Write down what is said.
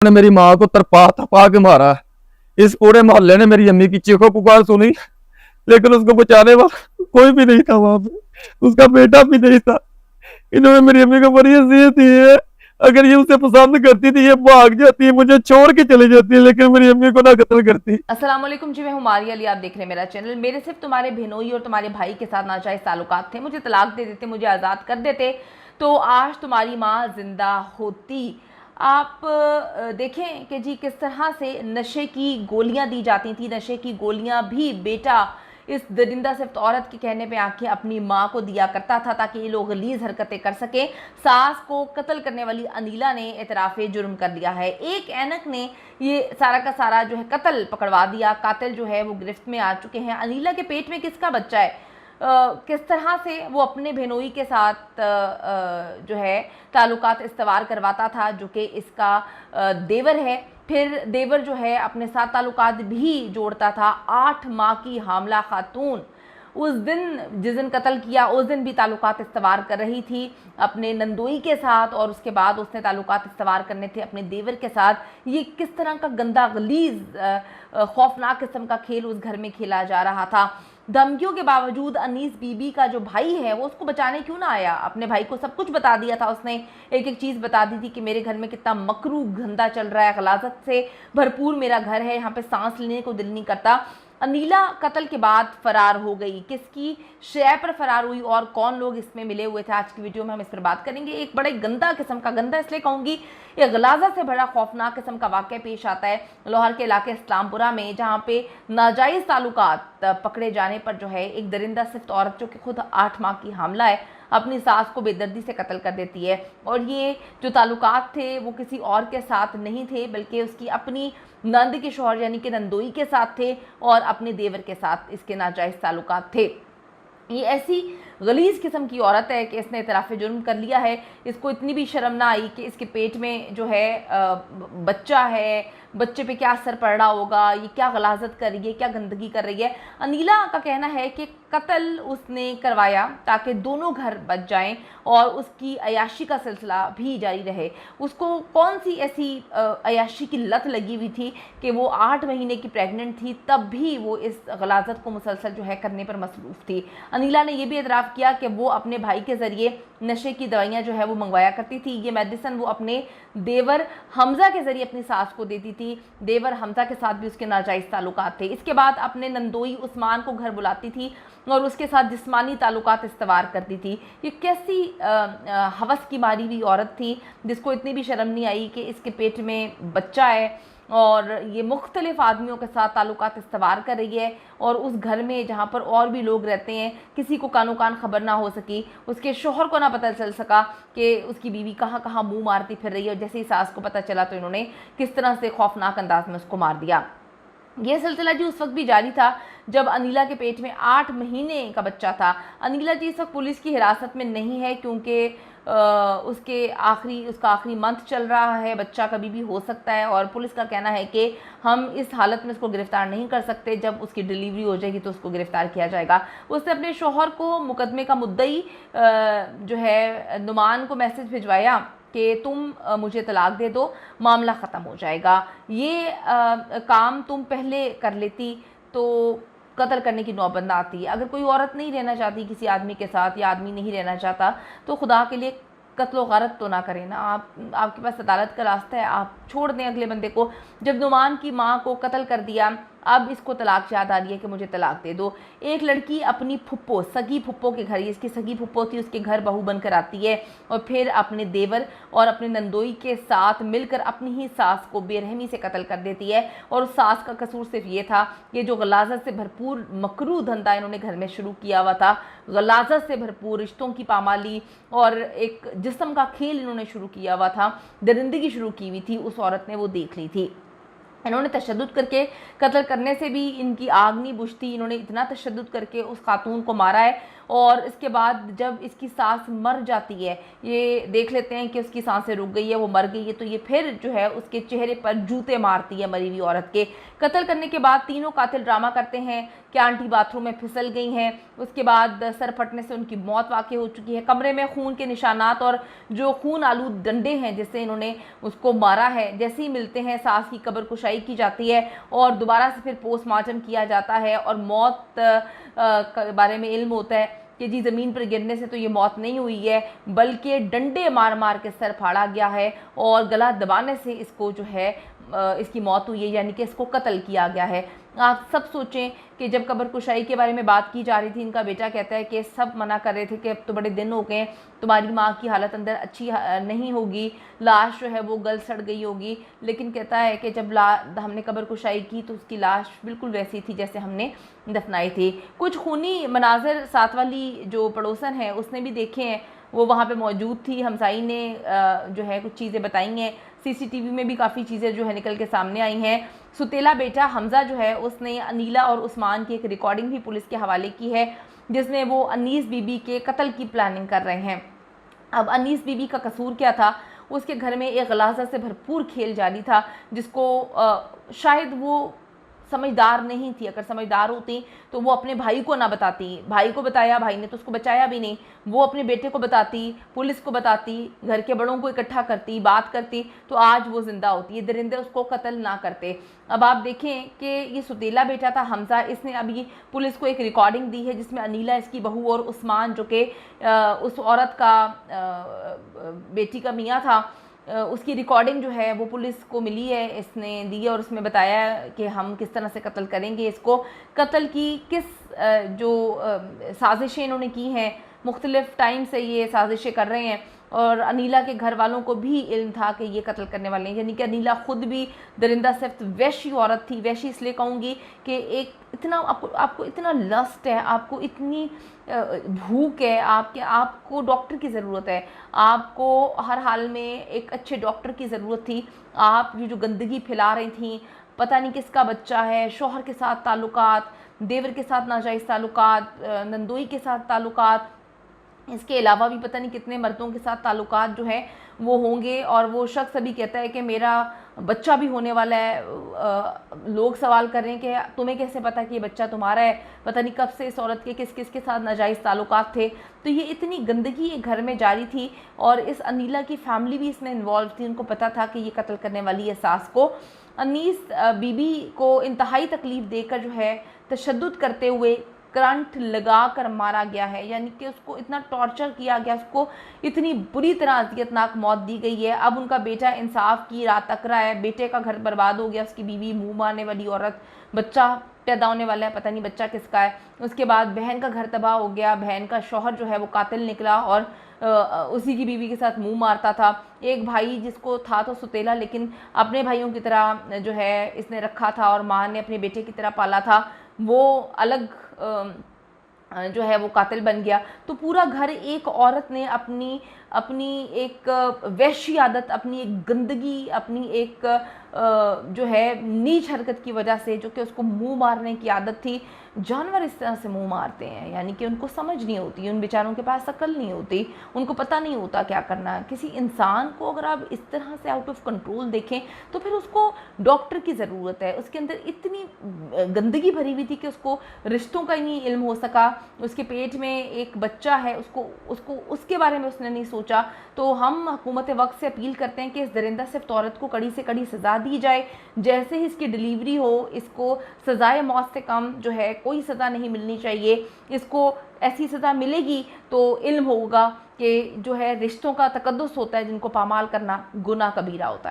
ने मेरी माँ को तरपा तरपा के मारा। इस पूरे मोहल्ले ने मेरी अम्मी की चीखों पुकार सुनी, लेकिन उसको बचाने वाला कोई भी नहीं था वहां पे, उसका बेटा भी नहीं था। इन्होंने मेरी अम्मी को बड़ी अजियत दी है। अगर ये उसे पसंद करती थी ये भाग जाती, मुझे छोड़ के चली जाती, लेकिन मेरी अम्मी को ना कत्ल करती। अस्सलाम वालेकुम जी, मैं हूँ मारिया अली। आप देख रहे हैं मेरा चैनल। मेरे सिर्फ तुम्हारे बहनोई और तुम्हारे भाई के साथ नाजायज़ ताल्लुकात थे। मुझे तलाक दे देते, मुझे आज़ाद कर देते तो आज तुम्हारी माँ जिंदा होती। आप देखें कि जी किस तरह से नशे की गोलियां दी जाती थी। नशे की गोलियां भी बेटा इस दरिंदा सिर्फ औरत के कहने पे आके अपनी माँ को दिया करता था ताकि ये लोग गलीज हरकतें कर सके। सास को कत्ल करने वाली अनीला ने एतराफ़ जुर्म कर लिया है। एक ऐनक ने ये सारा का सारा जो है कत्ल पकड़वा दिया। कातिल जो है वो गिरफ्त में आ चुके हैं। अनीला के पेट में किसका बच्चा है, किस तरह से वो अपने बहनोई के साथ जो है ताल्लुकात इस्तवार करवाता था, जो कि इसका देवर है। फिर देवर जो है अपने साथ ताल्लुकात भी जोड़ता था। 8 माह की हामला खातून उस दिन जिस दिन कत्ल किया उस दिन भी ताल्लुकात इस्तवार कर रही थी अपने नंदोई के साथ, और उसके बाद उसने ताल्लुकात इस्तवार करने थे अपने देवर के साथ। ये किस तरह का गंदा गलीज खौफनाक किस्म का खेल उस घर में खेला जा रहा था। धमकियों के बावजूद अनीस बीबी का जो भाई है वो उसको बचाने क्यों ना आया। अपने भाई को सब कुछ बता दिया था उसने, एक एक चीज़ बता दी थी कि मेरे घर में कितना मकरू गंदा चल रहा है, गलाजत से भरपूर मेरा घर है, यहाँ पे सांस लेने को दिल नहीं करता। अनीला कत्ल के बाद फरार हो गई। किसकी शय पर फरार हुई और कौन लोग इसमें मिले हुए थे, आज की वीडियो में हम इस पर बात करेंगे। एक बड़े गंदा किस्म का, गंदा इसलिए कहूँगी, एक गलाजा से बड़ा खौफनाक किस्म का वाक़या पेश आता है लाहौर के इलाके इस्लामपुरा में, जहाँ पे नाजायज़ ताल्लुकात पकड़े जाने पर जो है एक दरिंदा सिफ्त औरत जो कि खुद 8 माह की हामला है अपनी सास को बेदर्दी से कत्ल कर देती है। और ये जो ताल्लुकात थे वो किसी और के साथ नहीं थे बल्कि उसकी अपनी नंद के शौहर यानी कि नंदोई के साथ थे और अपने देवर के साथ इसके नाजायज़ ताल्लुकात थे। ये ऐसी गलीज़ किस्म की औरत है कि इसने इतराफ़ जुर्म कर लिया है। इसको इतनी भी शर्म ना आई कि इसके पेट में जो है बच्चा है, बच्चे पे क्या असर पड़ रहा होगा, ये क्या गलाजत कर रही है, क्या गंदगी कर रही है। अनीला का कहना है कि कत्ल उसने करवाया ताकि दोनों घर बच जाएं और उसकी अयाशी का सिलसिला भी जारी रहे। उसको कौन सी ऐसी अयाशी की लत लगी हुई थी कि वो 8 महीने की प्रेग्नेंट थी तब भी वो इस गलाजत को मुसलसल जो है करने पर मसरूफ़ थी। अनीला ने यह भी एतराफ़ किया कि वो अपने भाई के ज़रिए नशे की दवाइयाँ जो है वो मंगवाया करती थी। ये मेडिसिन वो अपने देवर हमज़ा के ज़रिए अपनी सास को देती थी। देवर हमज़ा के साथ भी उसके नाजायज़ ताल्लुकात थे। इसके बाद अपने नंदोई उस्मान को घर बुलाती थी और उसके साथ जिस्मानी ताल्लुकात इस्तवार करती थी। ये कैसी हवस की मारी हुई औरत थी जिसको इतनी भी शर्म नहीं आई कि इसके पेट में बच्चा है और ये मुख्तलिफ़ आदमियों के साथ ताल्लुकात इस्तवार कर रही है। और उस घर में जहाँ पर और भी लोग रहते हैं किसी को कानो कान खबर ना हो सकी, उसके शोहर को ना पता चल सका कि उसकी बीवी कहाँ कहाँ मुंह मारती फिर रही है। और जैसे ही सास को पता चला तो इन्होंने किस तरह से खौफनाक अंदाज में उसको मार दिया। ये सिलसिला जी उस वक्त भी जारी था जब अनीला के पेट में 8 महीने का बच्चा था। अनीला जी इस वक्त पुलिस की हिरासत में नहीं है क्योंकि उसका आखिरी मंथ चल रहा है, बच्चा कभी भी हो सकता है। और पुलिस का कहना है कि हम इस हालत में उसको गिरफ़्तार नहीं कर सकते, जब उसकी डिलीवरी हो जाएगी तो उसको गिरफ़्तार किया जाएगा। उसने अपने शौहर को मुकदमे का मुद्दई जो है नुमान को मैसेज भिजवाया कि तुम मुझे तलाक दे दो, मामला ख़त्म हो जाएगा। ये काम तुम पहले कर लेती तो कत्ल करने की नौबत ना आती। अगर कोई औरत नहीं रहना चाहती किसी आदमी के साथ या आदमी नहीं रहना चाहता तो खुदा के लिए कत्ल गारत तो ना करें ना। आपके पास अदालत का रास्ता है, आप छोड़ दें अगले बंदे को। जब नुमान की माँ को कत्ल कर दिया अब इसको तलाक याद आ रही है कि मुझे तलाक दे दो। एक लड़की अपनी फुप्पो, सगी फुप्पो के घर, इसकी सगी फुप्पो थी, उसके घर बहू बनकर आती है और फिर अपने देवर और अपने नंदोई के साथ मिलकर अपनी ही सास को बेरहमी से कत्ल कर देती है। और उस सास का कसूर सिर्फ ये था कि जो गलाजत से भरपूर मकरू धंधा इन्होंने घर में शुरू किया हुआ था, गलाजत से भरपूर रिश्तों की पामाली और एक जिस्म का खेल इन्होंने शुरू किया हुआ था, दरिंदगी शुरू की हुई थी, उस औरत ने वो देख ली थी। इन्होंने तशद्दुद करके कत्ल करने से भी इनकी आग नहीं बुझती। इन्होंने इतना तशद्दुद करके उस खातून को मारा है और इसके बाद जब इसकी सांस मर जाती है, ये देख लेते हैं कि उसकी सांसें रुक गई है, वो मर गई है, तो ये फिर जो है उसके चेहरे पर जूते मारती है मरी हुई औरत के। कत्ल करने के बाद तीनों कातिल ड्रामा करते हैं कि आंटी बाथरूम में फिसल गई हैं, उसके बाद सर फटने से उनकी मौत वाक़ई हो चुकी है। कमरे में खून के निशानात और जो खून आलूद डंडे हैं जिससे इन्होंने उसको मारा है, जैसे ही मिलते हैं सास की कब्र कुशाई की जाती है और दोबारा से फिर पोस्टमार्टम किया जाता है और मौत के बारे में इल्म होता है कि जी ज़मीन पर गिरने से तो ये मौत नहीं हुई है, बल्कि डंडे मार मार के सर फाड़ा गया है और गला दबाने से इसको जो है इसकी मौत हुई है, यानी कि इसको कत्ल किया गया है। आप सब सोचें कि जब कब्र कुशाई के बारे में बात की जा रही थी, इनका बेटा कहता है कि सब मना कर रहे थे कि अब तो बड़े दिन हो गए, तुम्हारी माँ की हालत अंदर अच्छी नहीं होगी, लाश जो है वो गल सड़ गई होगी, लेकिन कहता है कि जब हमने कब्र कुशाई की तो उसकी लाश बिल्कुल वैसी थी जैसे हमने दफनाई थी। कुछ खूनी मनाजर साथ वाली जो पड़ोसन है उसने भी देखे हैं, वो वहाँ पे मौजूद थी। हमसाई ने जो है कुछ चीज़ें बताई हैं, सीसीटीवी में भी काफ़ी चीज़ें जो है निकल के सामने आई हैं। सुतेला बेटा हमज़ा जो है उसने अनीला और उस्मान की एक रिकॉर्डिंग भी पुलिस के हवाले की है, जिसमें वो अनीस बीबी के कत्ल की प्लानिंग कर रहे हैं। अब अनीस बीबी का कसूर क्या था? उसके घर में एक गलाजा से भरपूर खेल जारी था, जिसको शायद वो समझदार नहीं थी। अगर समझदार होती तो वो अपने भाई को ना बताती, भाई को बताया, भाई ने तो उसको बचाया भी नहीं, वो अपने बेटे को बताती, पुलिस को बताती, घर के बड़ों को इकट्ठा करती, बात करती, तो आज वो जिंदा होती। ये दरिंदे उसको कत्ल ना करते। अब आप देखें कि ये सुतीला बेटा था हमज़ा, इसने अभी पुलिस को एक रिकॉर्डिंग दी है जिसमें अनीला इसकी बहू और उस्मान जो कि उस औरत का बेटी का मियाँ था, उसकी रिकॉर्डिंग जो है वो पुलिस को मिली है, इसने दी है और उसमें बताया कि हम किस तरह से कत्ल करेंगे इसको। कत्ल की किस जो साजिशें इन्होंने की हैं, मुख्तलिफ़ टाइम से ये साजिशें कर रहे हैं और अनीला के घर वालों को भी इल्म था कि ये कत्ल करने वाले हैं। यानी कि अनीला ख़ुद भी दरिंदा सिफ्त वैशी औरत थी। वैशी इसलिए कहूँगी कि एक इतना आपको इतना लस्ट है, आपको इतनी भूख है, आपको डॉक्टर की ज़रूरत है, आपको हर हाल में एक अच्छे डॉक्टर की ज़रूरत थी। आप ये जो गंदगी फैला रही थी, पता नहीं किसका बच्चा है, शौहर के साथ ताल्लुकात, देवर के साथ नाजायज़ ताल्लुकात, नंदोई के साथ ताल्लुकात, इसके अलावा भी पता नहीं कितने मर्दों के साथ ताल्लुकात जो है वो होंगे। और वो शख्स अभी कहता है कि मेरा बच्चा भी होने वाला है। लोग सवाल कर रहे हैं कि तुम्हें कैसे पता कि ये बच्चा तुम्हारा है? पता नहीं कब से इस औरत के किस किस के साथ नाजायज़ ताल्लुकात थे। तो ये इतनी गंदगी एक घर में जारी थी और इस अनीला की फैमिली भी इसमें इन्वॉल्व थी। उनको पता था कि ये कत्ल करने वाली है सास को। अनीस बीबी को इंतहाई तकलीफ़ देकर जो है तशद्दुद करते हुए करंट लगा कर मारा गया है, यानी कि उसको इतना टॉर्चर किया गया, उसको इतनी बुरी तरह अज़ियतनाक मौत दी गई है। अब उनका बेटा इंसाफ की राह तक रहा है, बेटे का घर बर्बाद हो गया, उसकी बीवी मुंह मारने वाली औरत, बच्चा पैदा होने वाला है, पता नहीं बच्चा किसका है। उसके बाद बहन का घर तबाह हो गया, बहन का शौहर जो है वो कातिल निकला और उसी की बीवी के साथ मुंह मारता था। एक भाई जिसको था तो सुतेला, लेकिन अपने भाइयों की तरह जो है इसने रखा था और माँ ने अपने बेटे की तरह पाला था, वो अलग जो है वो कातिल बन गया। तो पूरा घर एक औरत ने अपनी एक वैशी आदत, अपनी एक गंदगी, अपनी एक जो है नीच हरकत की वजह से, जो कि उसको मुंह मारने की आदत थी। जानवर इस तरह से मुंह मारते हैं, यानी कि उनको समझ नहीं होती, उन बेचारों के पास अकल नहीं होती, उनको पता नहीं होता क्या करना है। किसी इंसान को अगर आप इस तरह से आउट ऑफ कंट्रोल देखें तो फिर उसको डॉक्टर की ज़रूरत है। उसके अंदर इतनी गंदगी भरी हुई थी कि उसको रिश्तों का ही नहीं इल्म हो सका। उसके पेट में एक बच्चा है, उसको उसके बारे में उसने नहीं सोचा। तो हम हुकूमत वक्त से अपील करते हैं कि इस दरिंदा सिफ्त औरत को कड़ी से कड़ी सज़ा दी जाए। जैसे ही इसकी डिलीवरी हो, इसको सज़ाए मौत से कम जो है कोई सज़ा नहीं मिलनी चाहिए। इसको ऐसी सज़ा मिलेगी तो इल्म होगा कि जो है रिश्तों का तकद्दुस होता है, जिनको पामाल करना गुनाह कबीरा होता है।